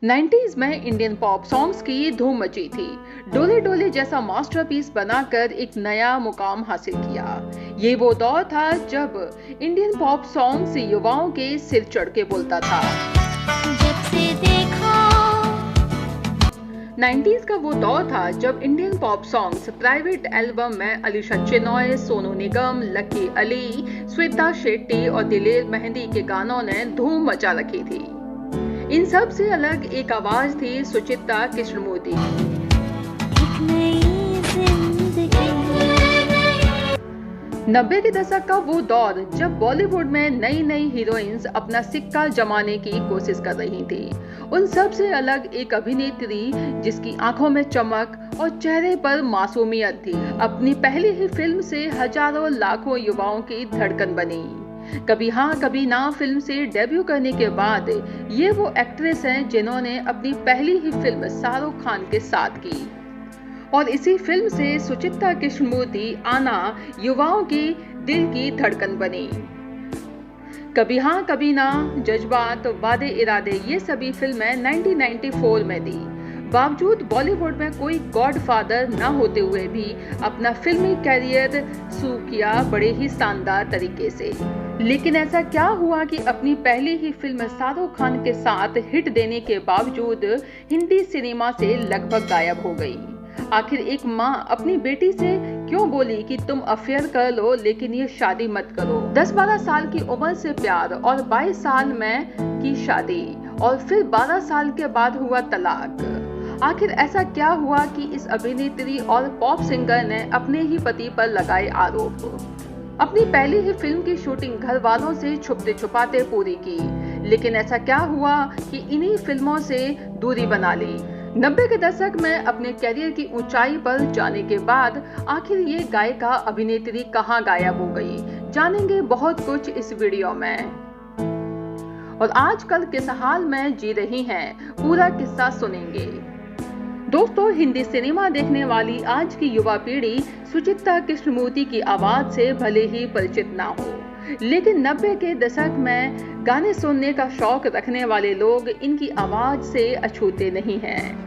90s में Indian pop songs की धूम मची थी। डोले डोले जैसा मास्टरपीस बनाकर एक नया मुकाम हासिल किया। ये वो दौर था जब इंडियन पॉप सॉन्ग्स युवाओं के सिर चढ़ के बोलता था। जब से देखा 90s का वो दौर था जब Indian pop songs private album में अलीशा चिनॉय, सोनू निगम, लकी अली, श्वेता शेट्टी और दिलेर मेहंदी के गानों ने धूम मचा रखी थी। इन सब से अलग एक आवाज थी सुचित्रा कृष्णमूर्ति की। एक नई जिंदगी 90 के दशक का वो दौर जब बॉलीवुड में नई नई हीरोइंस अपना सिक्का जमाने की कोशिश कर रही थी। उन सब से अलग एक अभिनेत्री जिसकी आंखों में चमक और चेहरे पर मासूमियत थी, अपनी पहली ही फिल्म से हजारों लाखों युवाओं की धड़कन बनी। कभी हाँ कभी ना फिल्म से डेब्यू करने के बाद ये वो एक्ट्रेस हैं जिन्होंने अपनी पहली ही फिल्म शाहरुख खान के साथ की और इसी फिल्म से सुचित्रा कृष्णमूर्ति आना युवाओं की दिल की धड़कन बनी। कभी हाँ कभी ना, जज्बात, वादे इरादे ये सभी फिल्में 1994 में दी। बावजूद बॉलीवुड में कोई गॉडफादर न होते हुए भी अपना फिल्मी कैरियर शुरू किया बड़े ही शानदार तरीके से। लेकिन ऐसा क्या हुआ कि अपनी पहली ही फिल्म शाहरुख खान के साथ हिट देने के बावजूद हिंदी सिनेमा से लगभग गायब हो गई। आखिर एक माँ अपनी बेटी से क्यों बोली कि तुम अफेयर कर लो लेकिन ये शादी मत करो। 10-12 साल की उम्र से प्यार और 22 साल में की शादी और फिर 12 साल के बाद हुआ तलाक। आखिर ऐसा क्या हुआ कि इस अभिनेत्री और पॉप सिंगर ने अपने ही पति पर लगाए आरोप। अपनी पहली ही फिल्म की शूटिंग घर वालों से छुपते छुपाते पूरी की, लेकिन ऐसा क्या हुआ कि इन्हीं फिल्मों से दूरी बना ली। 90 के दशक में अपने करियर की ऊंचाई पर जाने के बाद आखिर ये गायिका अभिनेत्री कहां गायब हो गई, जानेंगे बहुत कुछ इस वीडियो में। और आजकल किस हाल में जी रही हैं, पूरा किस्सा सुनेंगे। दोस्तों, हिंदी सिनेमा देखने वाली आज की युवा पीढ़ी सुचित्रा कृष्णमूर्ति की आवाज से भले ही परिचित ना हो, लेकिन 90 के दशक में गाने सुनने का शौक रखने वाले लोग इनकी आवाज से अछूते नहीं हैं।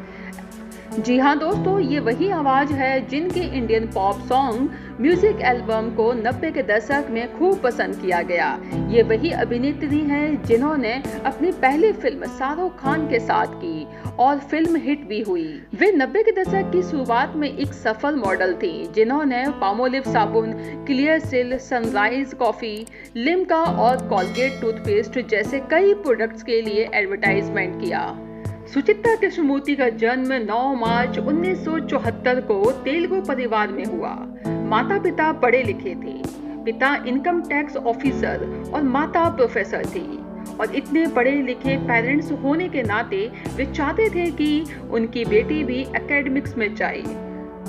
जी हाँ दोस्तों, ये वही आवाज है जिनके Indian pop song music album को 90 के दशक में खूब पसंद किया गया। ये वही अभिनेत्री हैं जिन्होंने अपनी पहली फिल्म शाहरुख खान के साथ की और फिल्म हिट भी हुई। वे 90 के दशक की शुरुआत में एक सफल मॉडल थी जिन्होंने पामोलिव साबुन, क्लियर सिल, सनराइज कॉफी, लिम्का और कोलगेट टूथपेस्ट जैसे कई प्रोडक्ट्स के लिए एडवर्टाइजमेंट किया। सुचित्रा कृष्णमूर्ति का जन्म 9 मार्च 1974 को तेलुगु परिवार में हुआ। माता पिता पढ़े लिखे थे। पिता इनकम टैक्स ऑफिसर और माता प्रोफेसर थी और इतने पढ़े लिखे पेरेंट्स होने के नाते वे चाहते थे कि उनकी बेटी भी एकेडमिक्स में जाए,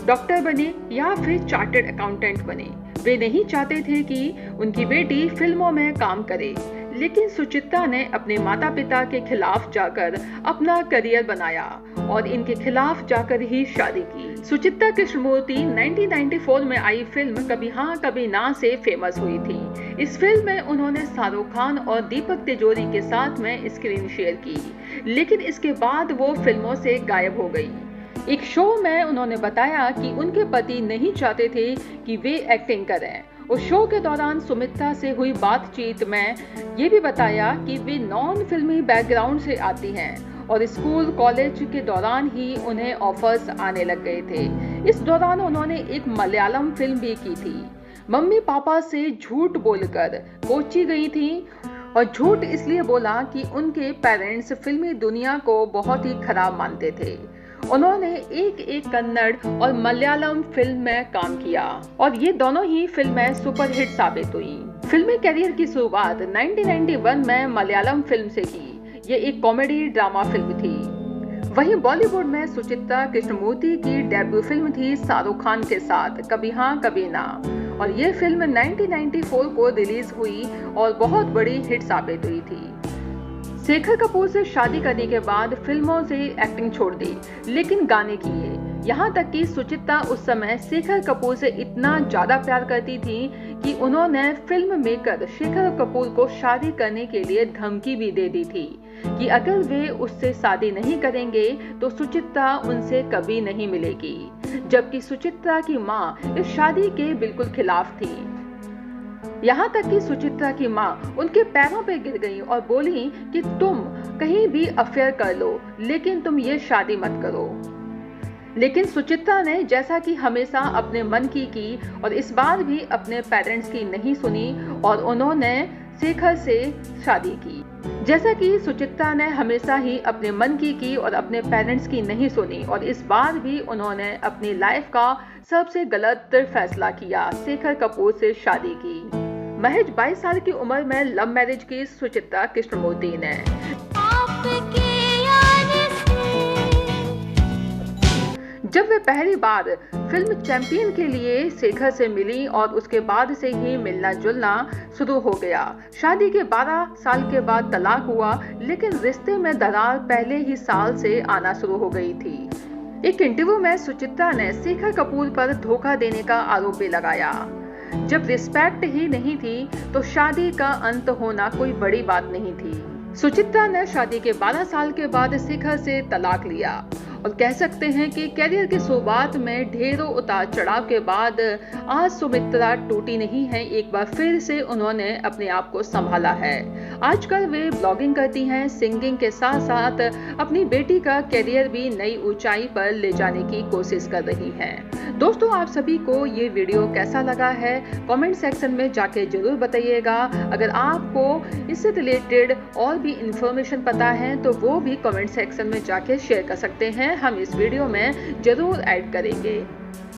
डॉक्टर बने या फिर चार्टर्ड अकाउंटेंट बने। वे नहीं चाहते थे कि उनकी बेटी फिल्मों में काम करे, लेकिन सुचित्रा ने अपने माता पिता के खिलाफ जाकर अपना करियर बनाया और इनके खिलाफ जाकर ही शादी की। सुचित्रा कृष्णमूर्ति 1994 में आई फिल्म कभी हाँ कभी ना से फेमस हुई थी। इस फिल्म में उन्होंने शाहरुख खान और दीपक तिजोरी के साथ में स्क्रीन शेयर की, लेकिन इसके बाद वो फिल्मों से गायब हो गई। एक शो में उन्होंने बताया कि उनके पति नहीं चाहते थे कि वे एक्टिंग करें। उस शो के दौरान सुमित्रा से हुई बातचीत में ये भी बताया कि वे नॉन फिल्मी बैकग्राउंड से आती हैं और स्कूल कॉलेज के दौरान ही उन्हें ऑफर्स आने लग गए थे। इस दौरान उन्होंने एक मलयालम फिल्म भी की थी। मम्मी पापा से झूठ बोलकर कोच्चि गई थी और झूठ इसलिए बोला कि उनके पेरेंट्स फिल्मी दुनिया को बहुत ही खराब मानते थे। उन्होंने एक कन्नड़ और मलयालम फिल्म में काम किया और ये दोनों ही फिल्में सुपरहिट साबित हुई। फिल्मी करियर की शुरुआत 1991 में मलयालम फिल्म से की। ये एक कॉमेडी ड्रामा फिल्म थी। वहीं बॉलीवुड में सुचित्रा कृष्णमूर्ति की डेब्यू फिल्म थी शाहरुख खान के साथ कभी हाँ कभी ना, और ये फिल्म 1994 को रिलीज हुई और बहुत बड़ी हिट साबित हुई थी। शेखर कपूर से शादी करने के बाद फिल्मों से एक्टिंग छोड़ दी, लेकिन गाने किए। यहाँ तक कि सुचित्रा उस समय शेखर कपूर से इतना ज्यादा प्यार करती थी कि उन्होंने फिल्म मेकर शेखर कपूर को शादी करने के लिए धमकी भी दे दी थी कि अगर वे उससे शादी नहीं करेंगे तो सुचित्रा उनसे कभी नहीं मिलेगी, जबकि सुचित्रा की मां इस शादी के बिल्कुल खिलाफ थी। यहाँ तक कि सुचित्रा की मां उनके पैरों पे गिर गई और बोली कि तुम कहीं भी अफेयर कर लो, लेकिन तुम ये शादी मत करो। लेकिन सुचित्रा ने जैसा कि हमेशा अपने मन की और इस बार भी अपने पेरेंट्स की नहीं सुनी और उन्होंने शेखर से शादी की। जैसा कि सुचित्रा ने हमेशा ही अपने मन की और अपने पेरेंट्स की नहीं सुनी और इस बार भी उन्होंने अपनी लाइफ का सबसे गलत फैसला किया, शेखर कपूर से शादी की। महज 22 साल की उम्र में लव मैरिज की सुचित्रा कृष्णमूर्ति ने। जब वे पहली बार फिल्म चैंपियन के लिए शेखर से मिली और उसके बाद से ही मिलना जुलना शुरू हो गया। शादी के 12 साल के बाद तलाक हुआ, लेकिन रिश्ते में दरार पहले ही साल से आना शुरू हो गई थी। एक इंटरव्यू में सुचित्रा ने शेखर कपूर पर धोखा देने का आरोप भी लगाया। जब रिस्पेक्ट ही नहीं थी तो शादी का अंत होना कोई बड़ी बात नहीं थी। सुचित्रा ने शादी के 12 साल के बाद शेखर से तलाक लिया और कह सकते हैं कि करियर की शुरुआत में ढेरों उतार चढ़ाव के बाद आज सुमित्रा टूटी नहीं है, एक बार फिर से उन्होंने अपने आप को संभाला है। आजकल वे ब्लॉगिंग करती हैं, सिंगिंग के साथ साथ अपनी बेटी का करियर भी नई ऊंचाई पर ले जाने की कोशिश कर रही हैं। दोस्तों, आप सभी को ये वीडियो कैसा लगा है कमेंट सेक्शन में जाके जरूर बताइएगा। अगर आपको इससे रिलेटेड और भी इंफॉर्मेशन पता है तो वो भी कमेंट सेक्शन में जाके शेयर कर सकते हैं, हम इस वीडियो में जरूर ऐड करेंगे।